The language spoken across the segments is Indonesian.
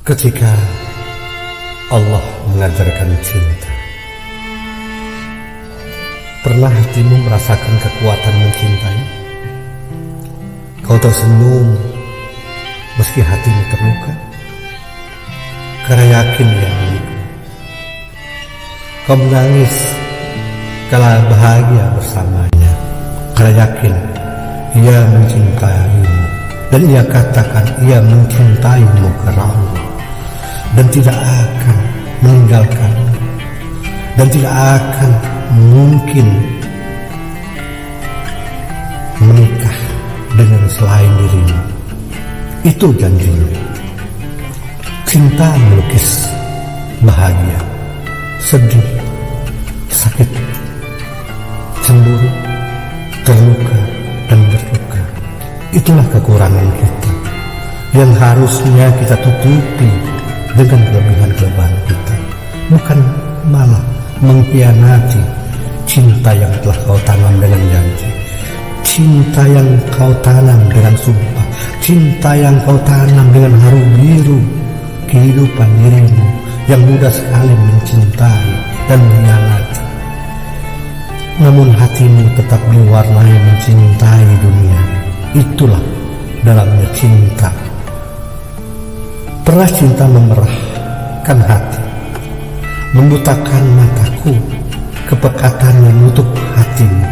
Ketika Allah mengajarkan cinta, pernah hatimu merasakan kekuatan mencintai? Kau tersenyum meski hatimu terluka, karena yakin ia milikmu. Kau menangis kala bahagia bersamanya, karena yakin ia mencintaimu. Dan ia katakan ia mencintaimu karena Allah, dan tidak akan meninggalkanmu, dan tidak akan mungkin menikah dengan selain dirimu. Itu janjinya. Cinta melukis bahagia, sedih, sakit, cemburu, terluka, dan berluka. Itulah kekurangan kita yang harusnya kita tutupi dengan kelebihan-kelebihan kita, bukan malah mengkhianati cinta yang telah kau tanam dengan janji, cinta yang kau tanam dengan sumpah, cinta yang kau tanam dengan haru biru kehidupan dirimu yang mudah sekali mencintai dan mengkhianati. Namun hatimu tetap diwarnai mencintai dunia. Itulah dalamnya cinta. Pernah cinta memerahkan hati, membutakan mataku, kepekatan menutup hatimu.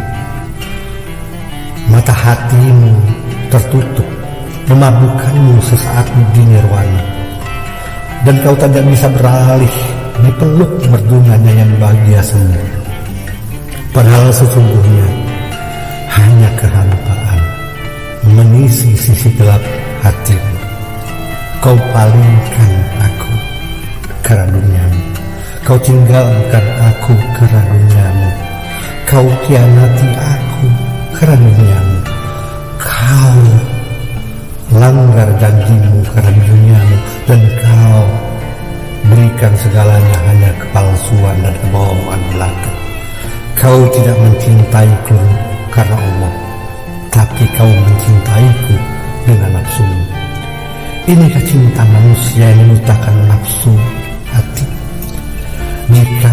Mata hatimu tertutup, memabukkanmu sesaat di nirwana, dan kau tidak bisa beralih dipeluk merdunya yang bahagia semua. Padahal sesungguhnya hanya kehampaan mengisi sisi gelap hatimu. Kau palingkan aku karena duniamu, kau tinggalkan aku karena duniamu, kau khianati aku karena duniamu, kau langgar janjimu karena duniamu, dan kau berikan segalanya hanya kepalsuan dan kebohongan belaka. Kau tidak mencintaiku karena Allah, tapi kau mencintaiku dengan nafsumu. Inikah cinta manusia yang memutakan nafsu hati? Jika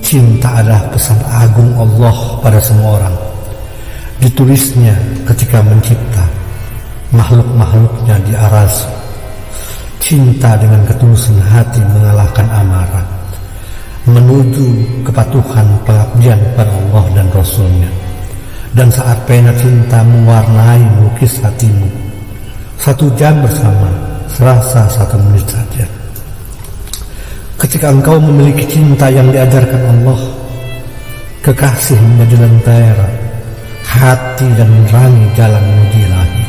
cinta adalah pesan agung Allah pada semua orang, ditulisnya ketika mencipta makhluk-makhluknya di aras. Cinta dengan ketulusan hati mengalahkan amarah, menuju kepatuhan pengabdian pada Allah dan Rasulnya. Dan saat pena cinta mewarnai melukis hatimu, 1 jam bersama serasa 1 menit saja. Ketika engkau memiliki cinta yang diajarkan Allah, kekasih menjadi lentera hati dan menerangi jalan menuju ilahi,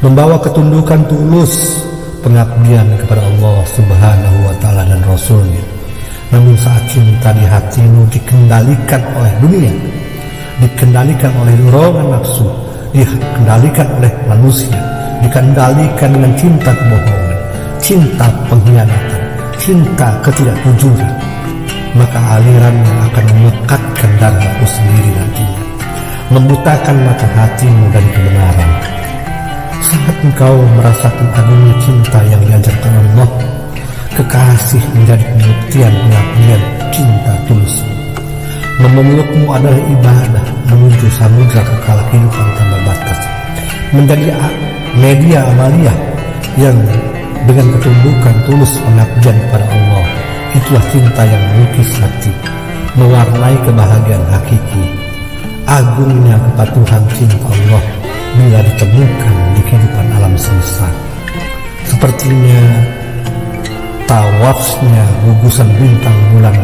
membawa ketundukan tulus pengabdian kepada Allah Subhanahu wa Ta'ala dan Rasulnya. Namun saat cinta di hatimu dikendalikan oleh dunia, dikendalikan oleh dorongan nafsu, dikendalikan oleh manusia, dikendalikan dengan cinta kebohongan, cinta pengkhianatan, cinta ketidakjujuran, maka alirannya akan memekatkan darahmu sendiri nantinya, membutakan mata hatimu dari kebenaran. Saat engkau merasakan agungnya cinta yang diajarkan Allah, kekasih menjadi pembuktian pengabdian cinta tulus. Memelukmu adalah ibadah menuju samudra kekal kehidupan tanpa batas, menjadi media amalia yang dengan ketundukan tulus pengabdian kepada Allah. Itulah cinta yang melukis hati, mewarnai kebahagiaan hakiki. Agungnya kepatuhan cinta Allah bila ditemukan di kehidupan alam semesta. Sepertinya tawafnya gugusan bintang bulan,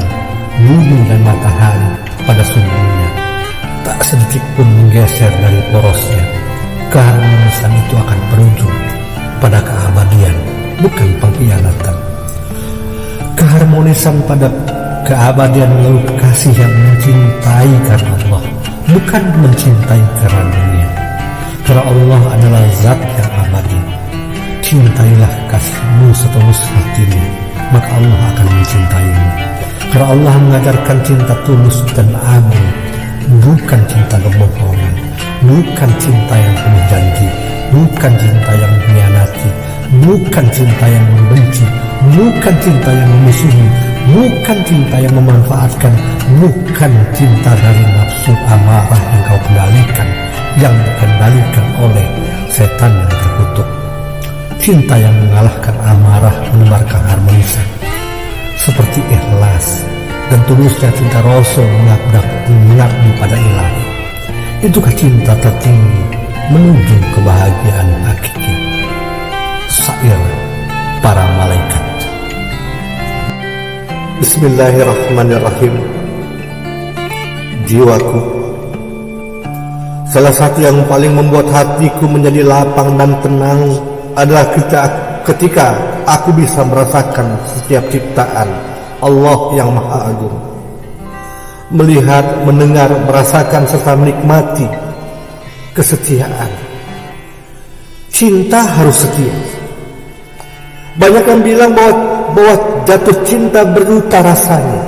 bumi dan matahari pada sumbernya, tak sedikit pun menggeser dari porosnya. Keharmonisan itu akan berujung pada keabadian, bukan pengkhianatan. Keharmonisan pada keabadian melalui kasih yang mencintai karena Allah, bukan mencintai karena dunia. Karena Allah adalah zat yang abadi. Cintailah kasihmu setulus hatimu, maka Allah akan mencintaimu. Karena Allah mengajarkan cinta tulus dan agung, bukan cinta kebohongan, bukan cinta yang penuh janji, bukan cinta yang mengkhianati, bukan cinta yang membenci, bukan cinta yang memusuhi, bukan cinta yang memanfaatkan, bukan cinta dari nafsu amarah yang kau kendalikan, yang dikendalikan oleh setan yang terkutuk. Cinta yang mengalahkan amarah, menebarkan harmonisan, seperti ikhlas dan tulusnya cinta Rasul mengabdi pada Ilahi. Itukah cinta tertinggi menuju kebahagiaan hakiki. Syair para malaikat. Bismillahirrahmanirrahim. Jiwaku, salah satu yang paling membuat hatiku menjadi lapang dan tenang adalah ketika aku bisa merasakan setiap ciptaan Allah yang Maha Agung. Melihat, mendengar, merasakan serta menikmati kesetiaan. Cinta harus setia. Banyak yang bilang bahwa jatuh cinta berduka rasanya.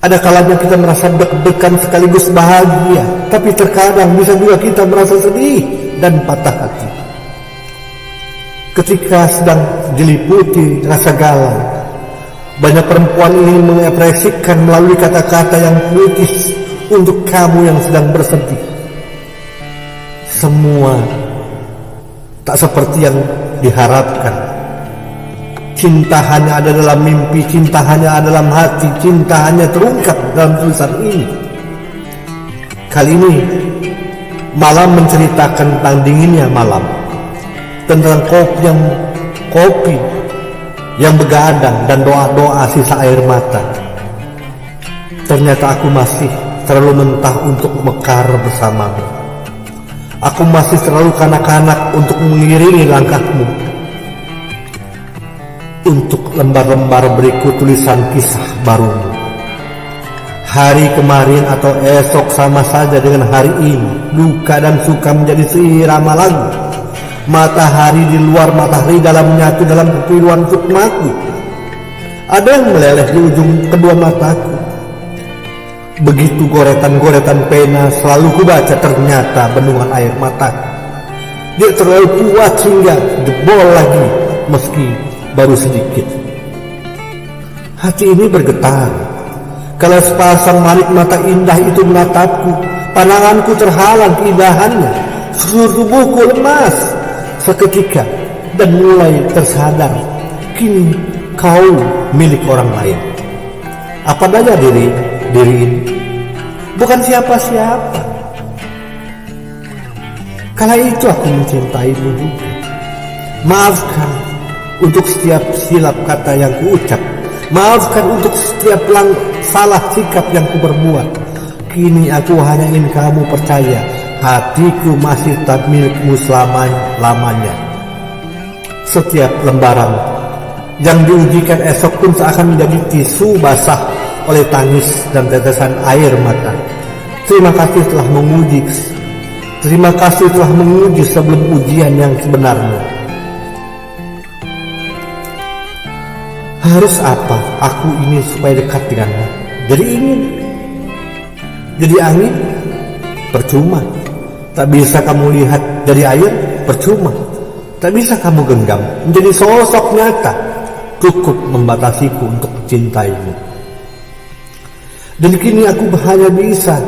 Ada kalanya kita merasa deg-degan sekaligus bahagia, tapi terkadang bisa juga kita merasa sedih dan patah hati. Ketika sedang diliputi rasa galau, banyak perempuan ingin mengekspresikan melalui kata-kata yang puitis untuk kamu yang sedang bersedih. Semua tak seperti yang diharapkan. Cinta hanya ada dalam mimpi, cinta hanya ada dalam hati, cinta hanya terungkap dalam tulisan ini. Kali ini malam menceritakan tentang dinginnya malam, tentang kopi yang begadang dan doa-doa sisa air mata. Ternyata aku masih terlalu mentah untuk mekar bersamamu. Aku masih terlalu kanak-kanak untuk mengiringi langkahmu. Untuk lembar-lembar berikut tulisan kisah barumu. Hari kemarin atau esok sama saja dengan hari ini. Duka dan suka menjadi seirama lagu. Matahari di luar, matahari dalam menyatu dalam kepiluan sukmaku. Ada yang meleleh di ujung kedua mataku. Begitu goretan-goretan pena selalu kubaca, ternyata bendungan air mataku. Dia terlalu kuat sehingga jebol lagi meski baru sedikit. Hati ini bergetar kalau sepasang manik mata indah itu menatapku. Pandanganku terhalang keindahannya. Seluruh tubuhku lemas seketika dan mulai tersadar, kini kau milik orang lain. Apa daya diri ini, bukan siapa-siapa. Kala itu aku mencintaimu juga. Maafkan untuk setiap silap kata yang kuucap. Maafkan untuk setiap salah sikap yang kuperbuat. Kini aku hanya ingin kamu percaya, hatiku masih tak milikmu lamanya. Setiap lembaran yang diujikan esok pun seakan menjadi tisu basah oleh tangis dan tetesan air mata. Terima kasih telah menguji. Terima kasih telah menguji sebelum ujian yang sebenarnya. Harus apa aku ini supaya dekat denganmu? Jadi angin? Percuma. Tak bisa kamu lihat dari air? Percuma. Tak bisa kamu genggam menjadi sosok nyata. Cukup membatasiku untuk mencintaimu. Dan kini aku hanya bisa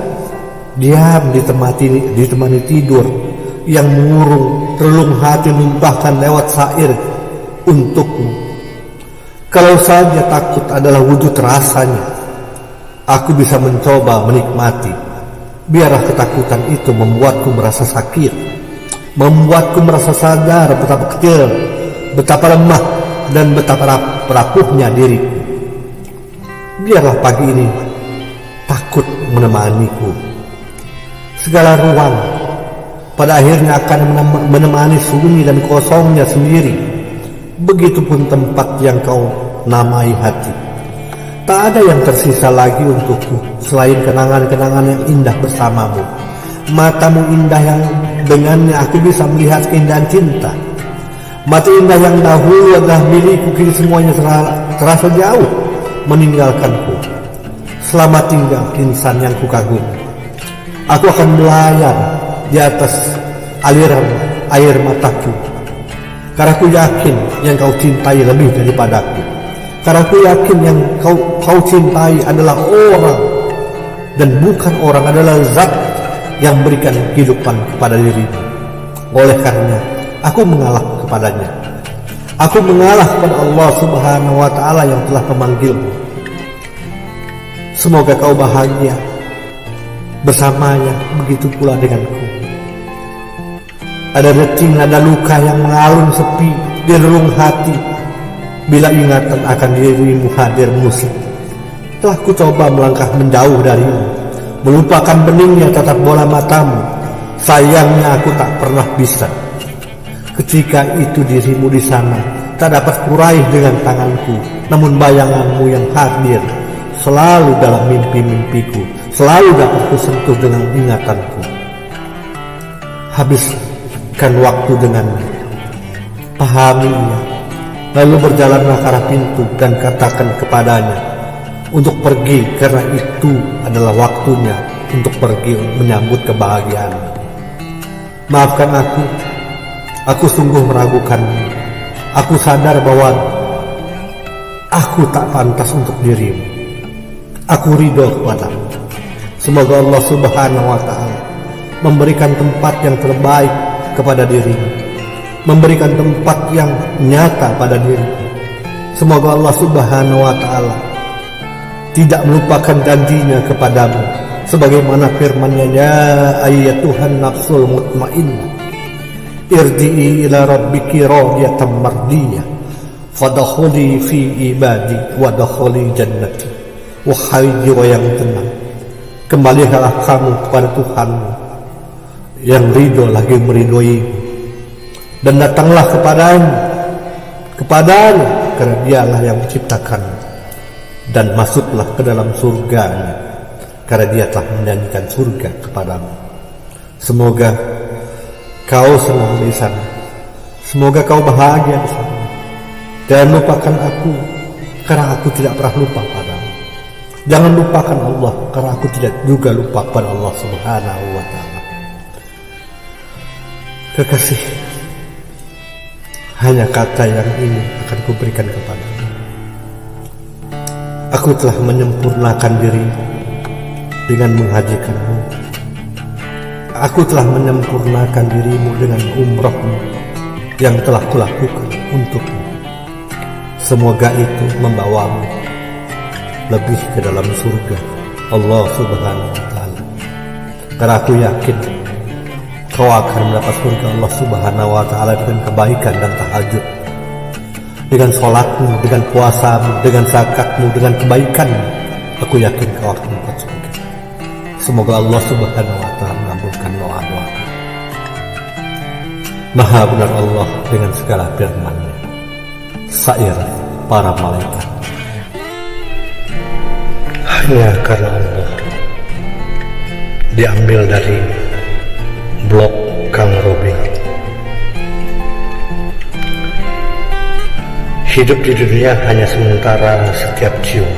diam ditemani tidur yang murung, relung hati numpahkan lewat syair untukmu. Kalau saja takut adalah wujud rasanya, aku bisa mencoba menikmati. Biarlah ketakutan itu membuatku merasa sakit, membuatku merasa sadar betapa kecil, betapa lemah, dan betapa rapuhnya diriku. Biarlah pagi ini takut menemaniku. Segala ruang pada akhirnya akan menemani sunyi dan kosongnya sendiri. Begitupun tempat yang kau namai hati. Tak ada yang tersisa lagi untukku selain kenangan-kenangan yang indah bersamamu. Matamu indah yang dengannya aku bisa melihat keindahan cinta. Mata indah yang dahulu adalah milikku, kini semuanya terasa jauh meninggalkanku. Selamat tinggal insan yang kukagumi. Aku akan melayang di atas aliran air mataku. Karena aku yakin yang kau cintai lebih daripadaku. Karena aku yakin yang kau cintai adalah orang dan bukan orang, adalah zat yang berikan kehidupan kepada dirimu. Oleh karena aku mengalah kepadanya. Aku mengalah kepada Allah Subhanahu wa Ta'ala yang telah memanggilmu. Semoga kau bahagia bersamanya, begitu pula denganku. Ada deting, ada luka yang mengalun sepi di relung hati bila ingatan akan dirimu hadir musik. Telah ku coba melangkah menjauh darimu, melupakan beningnya tatap bola matamu. Sayangnya aku tak pernah bisa. Ketika itu dirimu di sana tak dapat kuraih dengan tanganku, namun bayanganmu yang hadir selalu dalam mimpi-mimpiku, selalu dapat kusentuh dengan ingatanku. Habiskan waktu dengannya, pahaminya, lalu berjalanlah ke arah pintu dan katakan kepadanya untuk pergi, karena itu adalah waktunya untuk pergi menyambut kebahagiaan. Maafkan aku sungguh meragukanmu. Aku sadar bahwa aku tak pantas untuk dirimu. Aku ridho kepadamu. Semoga Allah Subhanahu wa Ta'ala memberikan tempat yang terbaik kepada dirimu, memberikan tempat yang nyata pada dirimu. Semoga Allah Subhanahu wa Ta'ala tidak melupakan janjinya kepadamu, sebagaimana firman-Nya, ya ayyatuhan nafsul mutmainnah irji'i ila rabbiki radiyatan mardiyah fadkhuli fi ibadi wadkhuli jannati. Wahai jiwa yang tenang, kembalilah kamu kepada Tuhanmu yang ridho lagi meridhoimu, dan datanglah kepadanya karena dialah yang menciptakanmu, dan masuklah ke dalam surganya karena dia telah menjanjikan surga kepadamu. Semoga kau senang di sana, semoga kau bahagia di sana. Jangan lupakan aku, karena aku tidak pernah lupa padamu. Jangan lupakan Allah, karena aku tidak juga lupa pada Allah Subhanahu wa Ta'ala. Kekasih, hanya kata yang ini akan kuberikan kepadamu. Aku telah menyempurnakan dirimu dengan menghajikanmu. Aku telah menyempurnakan dirimu dengan umrahmu yang telah kulakukan untukmu. Semoga itu membawamu lebih ke dalam surga Allah Subhanahu wa Ta'ala. Karena aku yakin kau akan mendapat surga Allah Subhanahu wa Ta'ala dengan kebaikan dan tahajud, dengan sholatmu, dengan puasamu, dengan zakatmu, dengan kebaikanmu. Aku yakin kau akan mendapat surga. Semoga Allah Subhanahu wa Ta'ala mengabulkan doa-doa. Maha benar Allah dengan segala firman-Nya. Syair para malaikat. Hanya karena Allah. Diambil dari blog Kang Robi. Hidup di dunia hanya sementara, setiap jiwa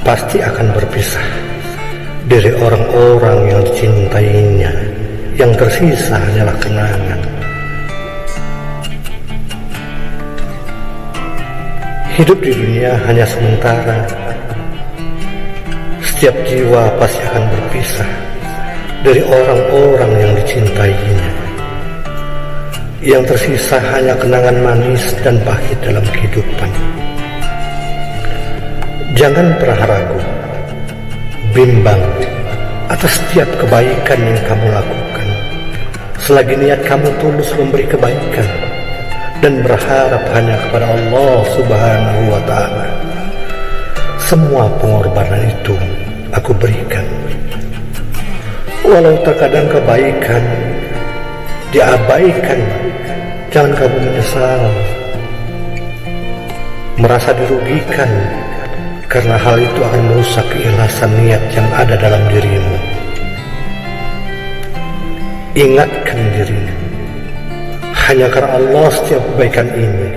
pasti akan berpisah dari orang-orang yang dicintainya. Yang tersisa hanyalah kenangan. Hidup di dunia hanya sementara. Setiap jiwa pasti akan berpisah dari orang-orang yang dicintainya. Yang tersisa hanya kenangan manis dan pahit dalam kehidupan. Jangan pernah ragu, bimbang atas setiap kebaikan yang kamu lakukan, selagi niat kamu tulus memberi kebaikan dan berharap hanya kepada Allah Subhanahu wa Ta'ala. Semua pengorbanan itu aku berikan. Walau terkadang kebaikan diabaikan, jangan kamu menyesal, merasa dirugikan, karena hal itu akan merusak keikhlasan niat yang ada dalam dirimu. Ingatkan dirimu, hanya karena Allah setiap kebaikan ini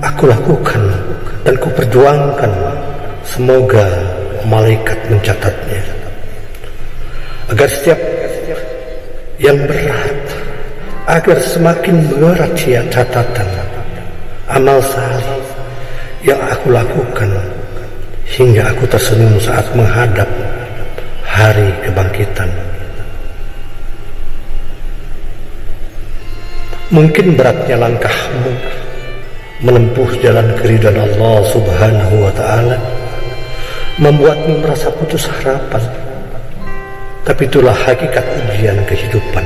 aku lakukan dan ku perjuangkan. Semoga malaikat mencatatnya, agar setiap yang berat agar semakin berat catatan amal saleh yang aku lakukan hingga aku tersenyum saat menghadap hari kebangkitan. Mungkin beratnya langkahmu menempuh jalan keridhaan Allah Subhanahu wa Ta'ala membuatmu merasa putus harapan, tapi itulah hakikat ujian kehidupan.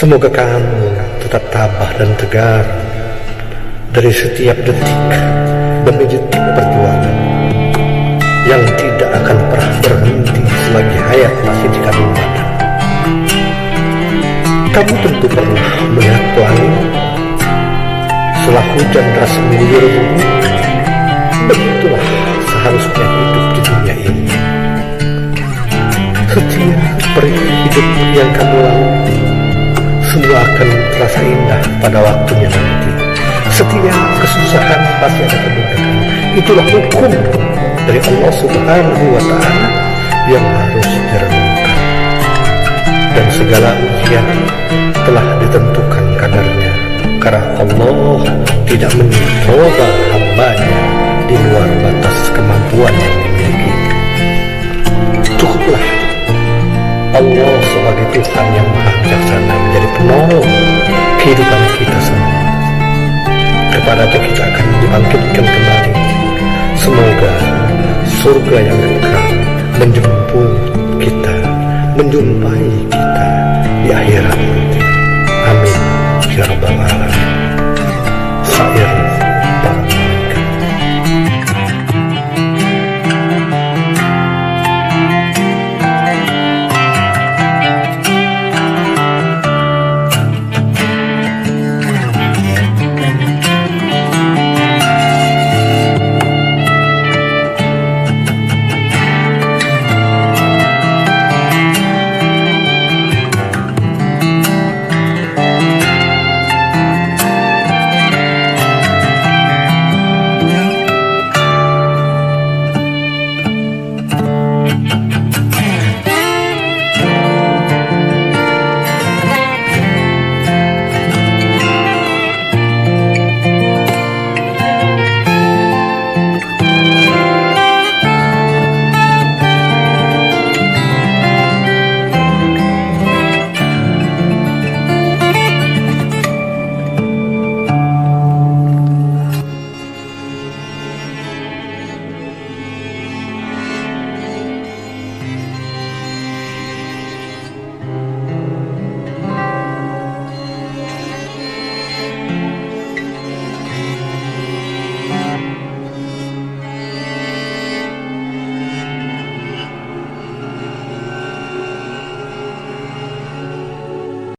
Semoga kamu tetap tabah dan tegar dari setiap detik demi detik perjuangan yang tidak akan pernah berhenti selagi hayat masih di kandung badan. Kamu tentu pernah melihat pelangi setelah hujan deras mengguyur bumi. Begitulah seharusnya hidup di dunia ini. Setiap perih hidup yang kamu lalui semua akan terasa indah pada waktunya nanti. Setiap kesusahan pasti ada kemudahan. Itulah hukum dari Allah Subhanahu wa Ta'ala yang harus direnungkan. Dan segala ujian telah ditentukan kadarnya, karena Allah tidak mencoba hambanya di luar batas kemampuan yang dimiliki. Cukuplah Allah sebagai Tuhan yang maha bijaksana menjadi penolong kehidupan kita semua. Kepadanya kita akan dibangkitkan kembali. Semoga surga yang kekal menjemput kita, menjumpai kita di akhirat nanti. Amin ya rabbal alamin. Syair